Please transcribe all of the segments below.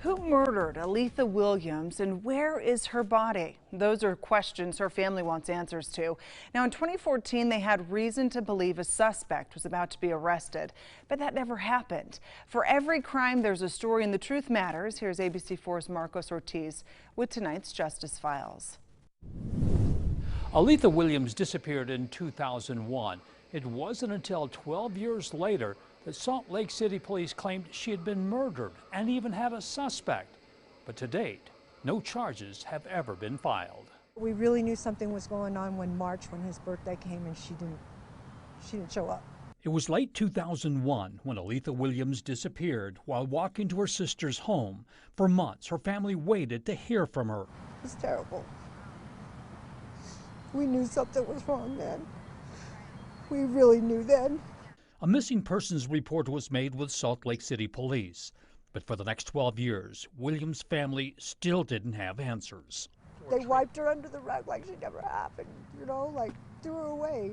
Who murdered Aletha Williams and where is her body? Those are questions her family wants answers to. Now, in 2014, they had reason to believe a suspect was about to be arrested, but that never happened. For every crime, there's a story, and the truth matters. Here's ABC4's Marcos Ortiz with tonight's Justice Files. Aletha Williams disappeared in 2001. It wasn't until 12 years later that Salt Lake City police claimed she had been murdered and even had a suspect. But to date, no charges have ever been filed. We really knew something was going on when his birthday came, and she didn't show up. It was late 2001 when Aletha Williams disappeared while walking to her sister's home. For months, her family waited to hear from her. It was terrible. We knew something was wrong then. We really knew then. A missing persons report was made with Salt Lake City police. But for the next 12 years, Williams' family still didn't have answers. They wiped her under the rug like she never happened, like threw her away.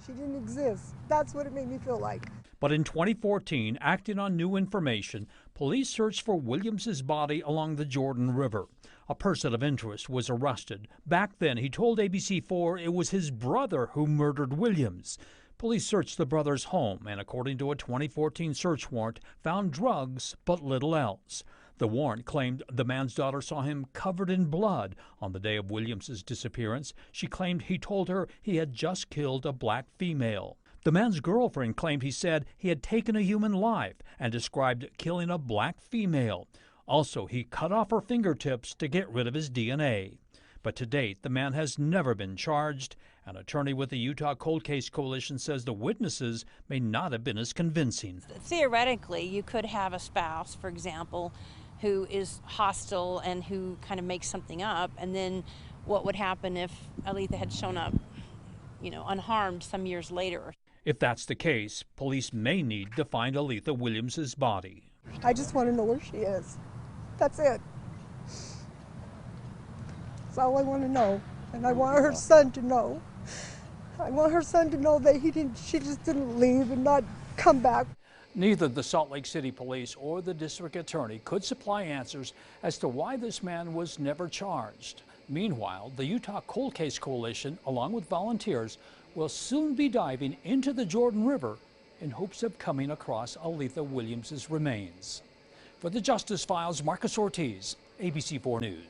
She didn't exist. That's what it made me feel like. But in 2014, acting on new information, police searched for Williams' body along the Jordan River. A person of interest was arrested. Back then, he told ABC4 it was his brother who murdered Williams. Police searched the brother's home and, according to a 2014 search warrant, found drugs but little else. The warrant claimed the man's daughter saw him covered in blood on the day of Williams' disappearance. She claimed he told her he had just killed a black female. The man's girlfriend claimed he said he had taken a human life and described killing a black female. Also, he cut off her fingertips to get rid of his DNA. But to date, the man has never been charged. An attorney with the Utah Cold Case Coalition says the witnesses may not have been as convincing. Theoretically, you could have a spouse, for example, who is hostile and who kind of makes something up, and then what would happen if Aletha had shown up, unharmed some years later? If that's the case, police may need to find Aletha Williams' body. I just want to know where she is. That's it. That's all I want to know. And I want her son to know. I want her son to know that she just didn't leave and not come back. Neither the Salt Lake City police or the district attorney could supply answers as to why this man was never charged. Meanwhile, the Utah Cold Case Coalition, along with volunteers, will soon be diving into the Jordan River in hopes of coming across Aletha Williams' remains. For the Justice Files, Marcos Ortiz, ABC4 News.